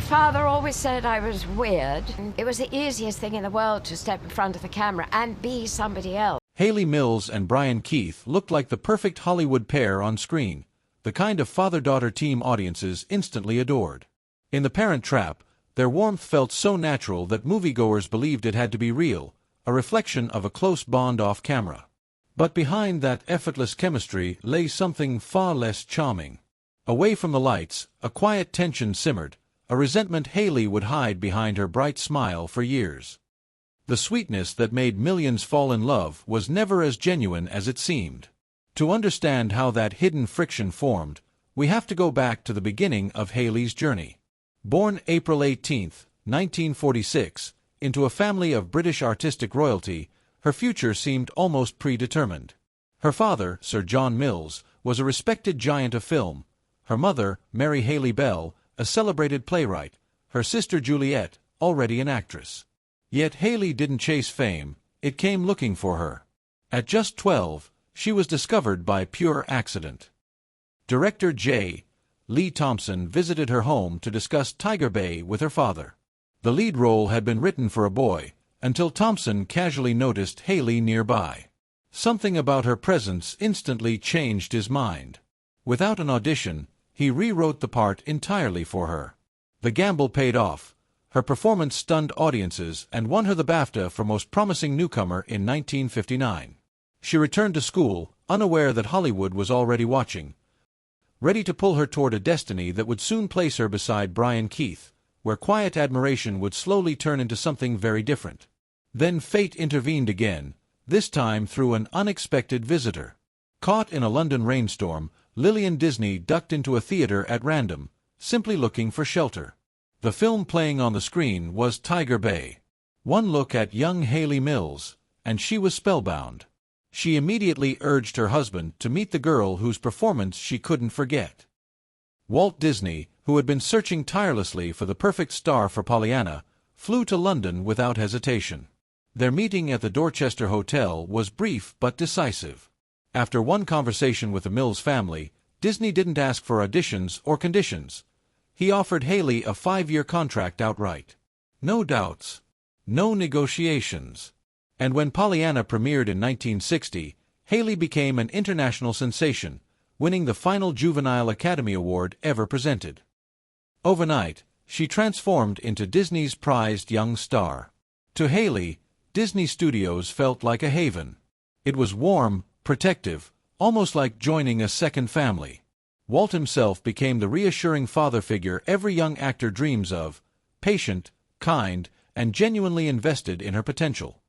father always said I was weird. It was the easiest thing in the world to step in front of the camera and be somebody else. Hayley Mills and Brian Keith looked like the perfect Hollywood pair on screen, the kind of father-daughter team audiences instantly adored. In The Parent Trap, their warmth felt so natural that moviegoers believed it had to be real, a reflection of a close bond off-camera. But behind that effortless chemistry lay something far less charming. Away from the lights, a quiet tension simmered, a resentment Hayley would hide behind her bright smile for years. The sweetness that made millions fall in love was never as genuine as it seemed. To understand how that hidden friction formed, we have to go back to the beginning of Hayley's journey. Born April 18, 1946, into a family of British artistic royalty, her future seemed almost predetermined. Her father, Sir John Mills, was a respected giant of film. Her mother, Mary Hayley Bell, a celebrated playwright. Her sister Juliet, already an actress. Yet Hayley didn't chase fame, it came looking for her. At just 12, she was discovered by pure accident. Director J. Lee Thompson visited her home to discuss Tiger Bay with her father. The lead role had been written for a boy, until Thompson casually noticed Hayley nearby. Something about her presence instantly changed his mind. Without an audition, he rewrote the part entirely for her. The gamble paid off. Her performance stunned audiences and won her the BAFTA for Most Promising Newcomer in 1959. She returned to school, unaware that Hollywood was already watching, ready to pull her toward a destiny that would soon place her beside Brian Keith, where quiet admiration would slowly turn into something very different. Then fate intervened again, this time through an unexpected visitor. Caught in a London rainstorm, Lillian Disney ducked into a theater at random, simply looking for shelter. The film playing on the screen was Tiger Bay. One look at young Hayley Mills, and she was spellbound. She immediately urged her husband to meet the girl whose performance she couldn't forget. Walt Disney, who had been searching tirelessly for the perfect star for Pollyanna, flew to London without hesitation. Their meeting at the Dorchester Hotel was brief but decisive. After one conversation with the Mills family, Disney didn't ask for auditions or conditions. He offered Hayley a 5-year contract outright. No doubts. No negotiations. And when Pollyanna premiered in 1960, Hayley became an international sensation, winning the final Juvenile Academy Award ever presented. Overnight, she transformed into Disney's prized young star. To Hayley, Disney Studios felt like a haven. It was warm, protective, almost like joining a second family. Walt himself became the reassuring father figure every young actor dreams of, patient, kind, and genuinely invested in her potential.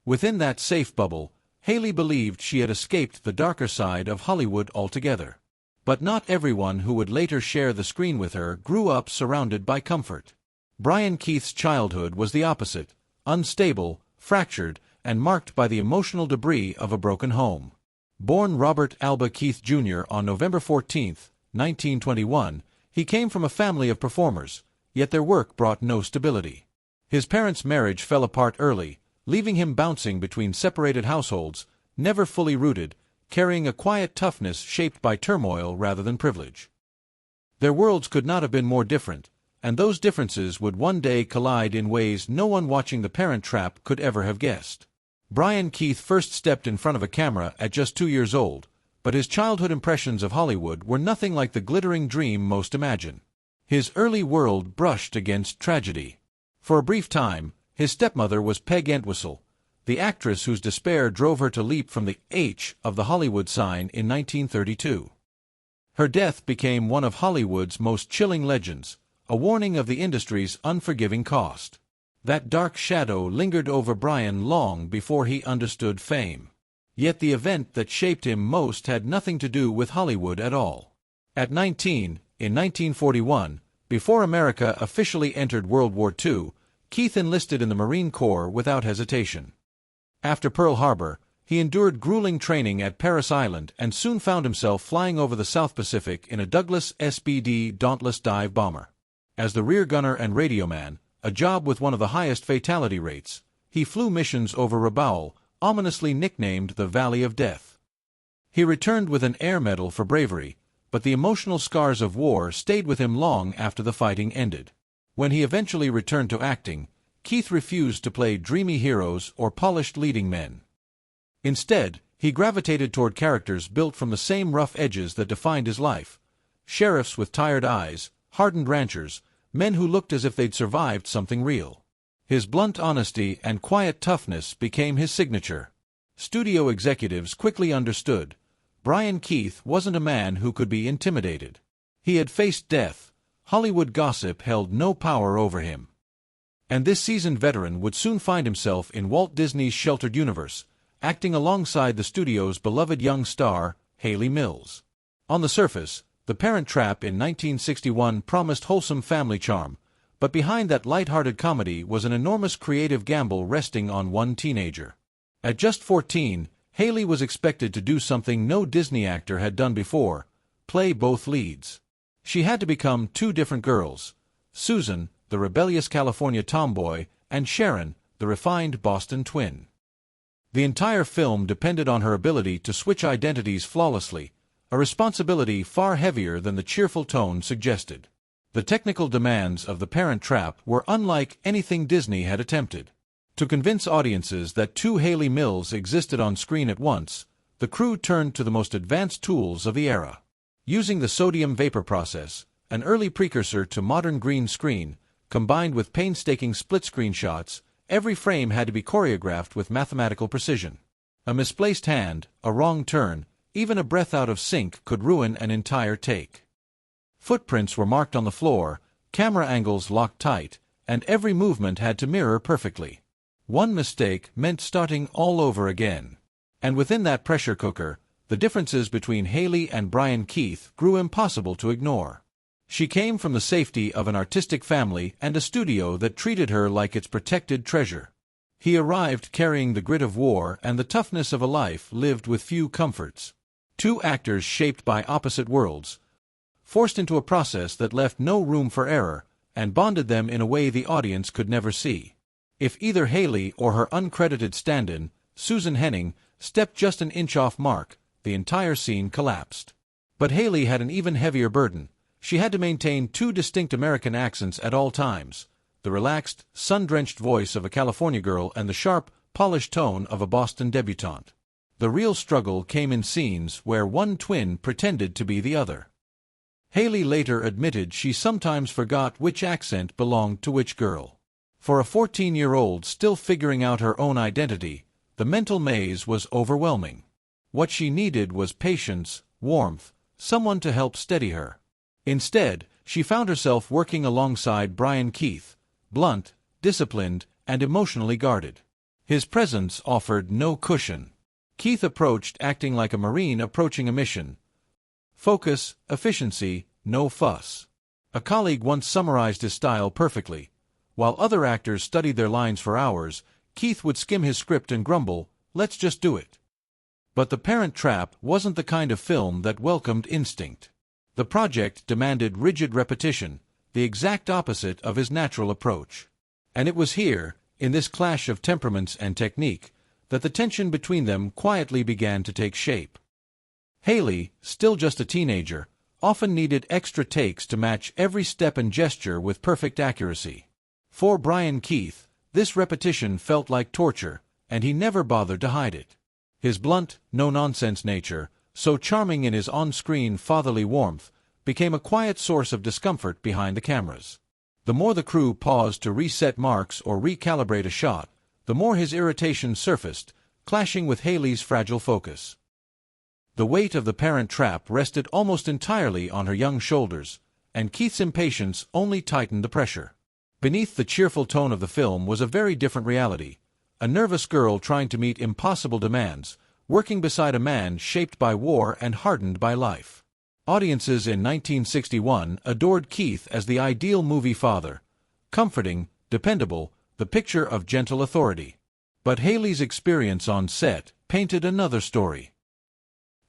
Within that safe bubble, Hayley believed she had escaped the darker side of Hollywood altogether. But not everyone who would later share the screen with her grew up surrounded by comfort. Brian Keith's childhood was the opposite, unstable, fractured, and marked by the emotional debris of a broken home. Born Robert Alba Keith Jr. on November 14, 1921, he came from a family of performers, yet their work brought no stability. His parents' marriage fell apart early, leaving him bouncing between separated households, never fully rooted, carrying a quiet toughness shaped by turmoil rather than privilege. Their worlds could not have been more different, and those differences would one day collide in ways no one watching The Parent Trap could ever have guessed. Brian Keith first stepped in front of a camera at just 2 years old, but his childhood impressions of Hollywood were nothing like the glittering dream most imagine. His early world brushed against tragedy. For a brief time, his stepmother was Peg Entwistle, the actress whose despair drove her to leap from the H of the Hollywood sign in 1932. Her death became one of Hollywood's most chilling legends, a warning of the industry's unforgiving cost. That dark shadow lingered over Brian long before he understood fame. Yet the event that shaped him most had nothing to do with Hollywood at all. At 19, in 1941, before America officially entered World War II, Keith enlisted in the Marine Corps without hesitation. After Pearl Harbor, he endured grueling training at Parris Island and soon found himself flying over the South Pacific in a Douglas SBD Dauntless dive bomber. As the rear gunner and radio man, a job with one of the highest fatality rates, he flew missions over Rabaul, ominously nicknamed the Valley of Death. He returned with an Air Medal for bravery, but the emotional scars of war stayed with him long after the fighting ended. When he eventually returned to acting, Keith refused to play dreamy heroes or polished leading men. Instead, he gravitated toward characters built from the same rough edges that defined his life: sheriffs with tired eyes, hardened ranchers, men who looked as if they'd survived something real. His blunt honesty and quiet toughness became his signature. Studio executives quickly understood Brian Keith wasn't a man who could be intimidated. He had faced death. Hollywood gossip held no power over him. And this seasoned veteran would soon find himself in Walt Disney's sheltered universe, acting alongside the studio's beloved young star, Hayley Mills. On the surface, The Parent Trap in 1961 promised wholesome family charm, but behind that light-hearted comedy was an enormous creative gamble resting on one teenager. At just 14, Hayley was expected to do something no Disney actor had done before: play both leads. She had to become two different girls: Susan, the rebellious California tomboy, and Sharon, the refined Boston twin. The entire film depended on her ability to switch identities flawlessly, a responsibility far heavier than the cheerful tone suggested. The technical demands of The Parent Trap were unlike anything Disney had attempted. To convince audiences that two Hayley Mills existed on screen at once, the crew turned to the most advanced tools of the era. Using the sodium vapor process, an early precursor to modern green screen, combined with painstaking split-screen shots, every frame had to be choreographed with mathematical precision. A misplaced hand, a wrong turn, even a breath out of sync could ruin an entire take. Footprints were marked on the floor, camera angles locked tight, and every movement had to mirror perfectly. One mistake meant starting all over again. And within that pressure cooker, the differences between Hayley and Brian Keith grew impossible to ignore. She came from the safety of an artistic family and a studio that treated her like its protected treasure. He arrived carrying the grit of war and the toughness of a life lived with few comforts. Two actors shaped by opposite worlds, forced into a process that left no room for error, and bonded them in a way the audience could never see. If either Hayley or her uncredited stand-in, Susan Henning, stepped just an inch off mark, the entire scene collapsed. But Hayley had an even heavier burden. She had to maintain two distinct American accents at all times: the relaxed, sun-drenched voice of a California girl and the sharp, polished tone of a Boston debutante. The real struggle came in scenes where one twin pretended to be the other. Hayley later admitted she sometimes forgot which accent belonged to which girl. For a 14-year-old still figuring out her own identity, the mental maze was overwhelming. What she needed was patience, warmth, someone to help steady her. Instead, she found herself working alongside Brian Keith, blunt, disciplined, and emotionally guarded. His presence offered no cushion. Keith approached acting like a Marine approaching a mission: focus, efficiency, no fuss. A colleague once summarized his style perfectly: while other actors studied their lines for hours, Keith would skim his script and grumble, "Let's just do it." But The Parent Trap wasn't the kind of film that welcomed instinct. The project demanded rigid repetition, the exact opposite of his natural approach. And it was here, in this clash of temperaments and technique, that the tension between them quietly began to take shape. Hayley, still just a teenager, often needed extra takes to match every step and gesture with perfect accuracy. For Brian Keith, this repetition felt like torture, and he never bothered to hide it. His blunt, no-nonsense nature, so charming in his on-screen fatherly warmth, became a quiet source of discomfort behind the cameras. The more the crew paused to reset marks or recalibrate a shot, the more his irritation surfaced, clashing with Hayley's fragile focus. The weight of The Parent Trap rested almost entirely on her young shoulders, and Keith's impatience only tightened the pressure. Beneath the cheerful tone of the film was a very different reality: a nervous girl trying to meet impossible demands, working beside a man shaped by war and hardened by life. Audiences in 1961 adored Keith as the ideal movie father: comforting, dependable, the picture of gentle authority. But Hayley's experience on set painted another story.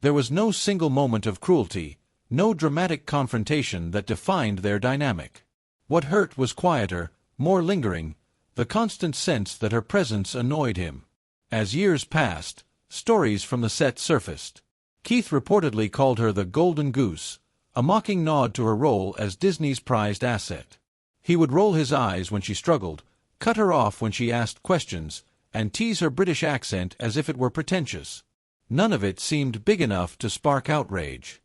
There was no single moment of cruelty, no dramatic confrontation that defined their dynamic. What hurt was quieter, more lingering, the constant sense that her presence annoyed him. As years passed, stories from the set surfaced. Keith reportedly called her the Golden Goose, a mocking nod to her role as Disney's prized asset. He would roll his eyes when she struggled, cut her off when she asked questions, and tease her British accent as if it were pretentious. None of it seemed big enough to spark outrage.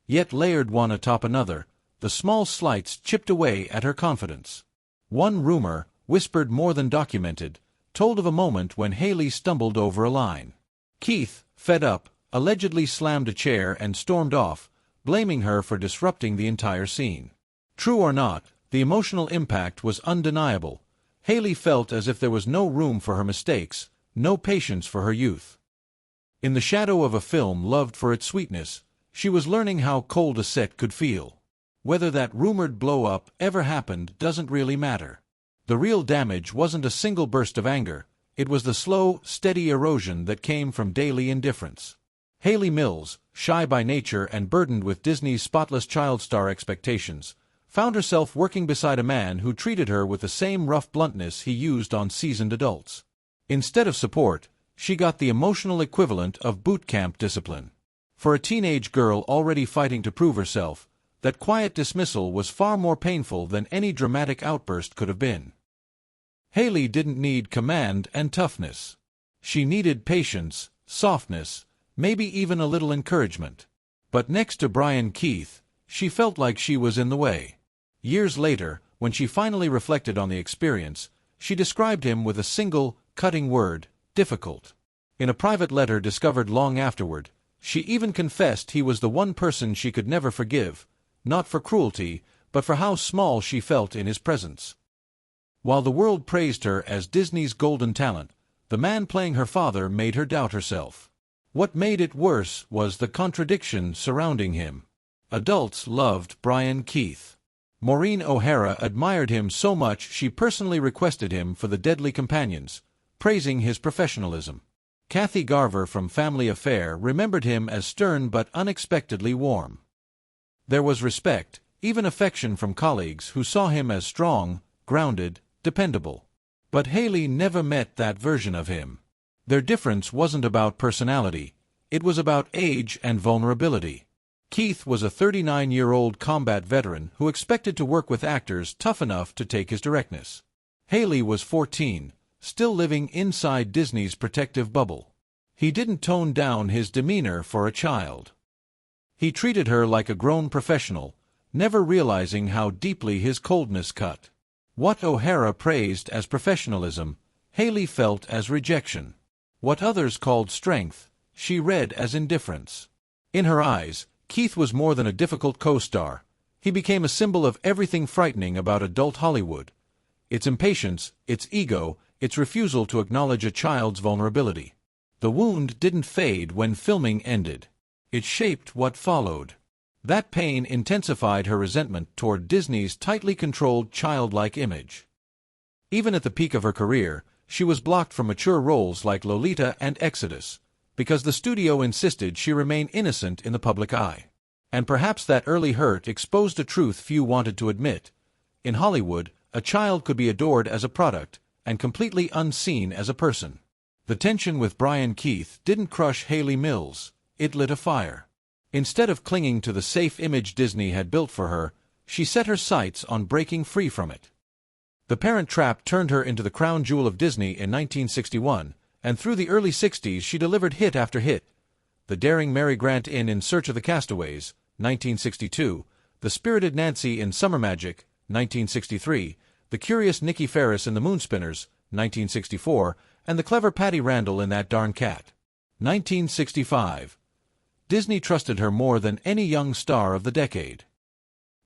Yet layered one atop another, the small slights chipped away at her confidence. One rumor, whispered more than documented, told of a moment when Hayley stumbled over a line. Keith, fed up, allegedly slammed a chair and stormed off, blaming her for disrupting the entire scene. True or not, the emotional impact was undeniable. Hayley felt as if there was no room for her mistakes, no patience for her youth. In the shadow of a film loved for its sweetness, she was learning how cold a set could feel. Whether that rumored blow-up ever happened doesn't really matter. The real damage wasn't a single burst of anger, it was the slow, steady erosion that came from daily indifference. Hayley Mills, shy by nature and burdened with Disney's spotless child star expectations, found herself working beside a man who treated her with the same rough bluntness he used on seasoned adults. Instead of support, she got the emotional equivalent of boot camp discipline. For a teenage girl already fighting to prove herself, that quiet dismissal was far more painful than any dramatic outburst could have been. Hayley didn't need command and toughness. She needed patience, softness, maybe even a little encouragement. But next to Brian Keith, she felt like she was in the way. Years later, when she finally reflected on the experience, she described him with a single, cutting word: difficult. In a private letter discovered long afterward, she even confessed he was the one person she could never forgive, not for cruelty, but for how small she felt in his presence. While the world praised her as Disney's golden talent, the man playing her father made her doubt herself. What made it worse was the contradiction surrounding him. Adults loved Brian Keith. Maureen O'Hara admired him so much she personally requested him for The Deadly Companions, praising his professionalism. Kathy Garver from Family Affair remembered him as stern but unexpectedly warm. There was respect, even affection from colleagues who saw him as strong, grounded, dependable. But Hayley never met that version of him. Their difference wasn't about personality, it was about age and vulnerability. Keith was a 39-year-old combat veteran who expected to work with actors tough enough to take his directness. Hayley was 14, still living inside Disney's protective bubble. He didn't tone down his demeanor for a child. He treated her like a grown professional, never realizing how deeply his coldness cut. What O'Hara praised as professionalism, Hayley felt as rejection. What others called strength, she read as indifference. In her eyes, Keith was more than a difficult co-star. He became a symbol of everything frightening about adult Hollywood. Its impatience, its ego, its refusal to acknowledge a child's vulnerability. The wound didn't fade when filming ended. It shaped what followed. That pain intensified her resentment toward Disney's tightly controlled childlike image. Even at the peak of her career, she was blocked from mature roles like Lolita and Exodus, because the studio insisted she remain innocent in the public eye. And perhaps that early hurt exposed a truth few wanted to admit. In Hollywood, a child could be adored as a product, and completely unseen as a person. The tension with Brian Keith didn't crush Hayley Mills, it lit a fire. Instead of clinging to the safe image Disney had built for her, she set her sights on breaking free from it. The Parent Trap turned her into the crown jewel of Disney in 1961, and through the early 60s she delivered hit after hit. The daring Mary Grant in Search of the Castaways, 1962, the spirited Nancy in Summer Magic, 1963, the curious Nikki Ferris in The Moonspinners, 1964, and the clever Patty Randall in That Darn Cat, 1965. Disney trusted her more than any young star of the decade.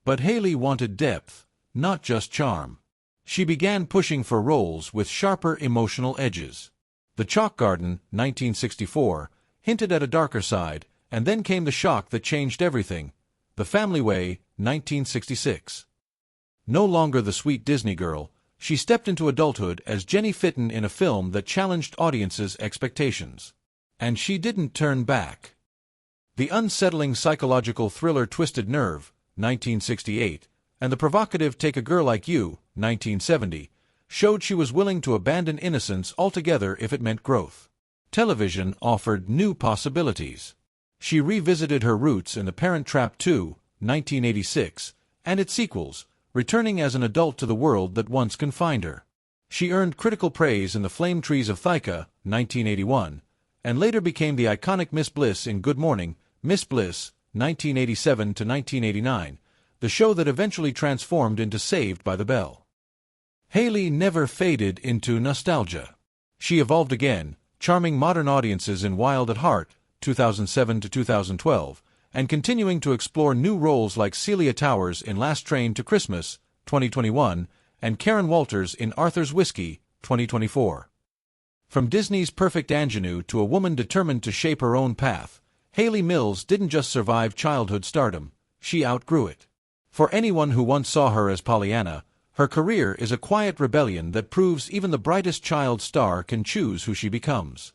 But Hayley wanted depth, not just charm. She began pushing for roles with sharper emotional edges. The Chalk Garden, 1964, hinted at a darker side, and then came the shock that changed everything. The Family Way, 1966. No longer the sweet Disney girl, she stepped into adulthood as Jenny Fitton in a film that challenged audiences' expectations. And she didn't turn back. The unsettling psychological thriller Twisted Nerve, 1968, and the provocative Take a Girl Like You, 1970, showed she was willing to abandon innocence altogether if it meant growth. Television offered new possibilities. She revisited her roots in The Parent Trap 2, 1986, and its sequels, returning as an adult to the world that once confined her. She earned critical praise in The Flame Trees of Thika, 1981, and later became the iconic Miss Bliss in Good Morning, Miss Bliss, 1987 to 1989, the show that eventually transformed into Saved by the Bell. Hayley never faded into nostalgia. She evolved again, charming modern audiences in Wild at Heart, 2007 to 2012, and continuing to explore new roles like Celia Towers in Last Train to Christmas, 2021, and Karen Walters in Arthur's Whiskey, 2024. From Disney's perfect ingenue to a woman determined to shape her own path, Hayley Mills didn't just survive childhood stardom, she outgrew it. For anyone who once saw her as Pollyanna, her career is a quiet rebellion that proves even the brightest child star can choose who she becomes.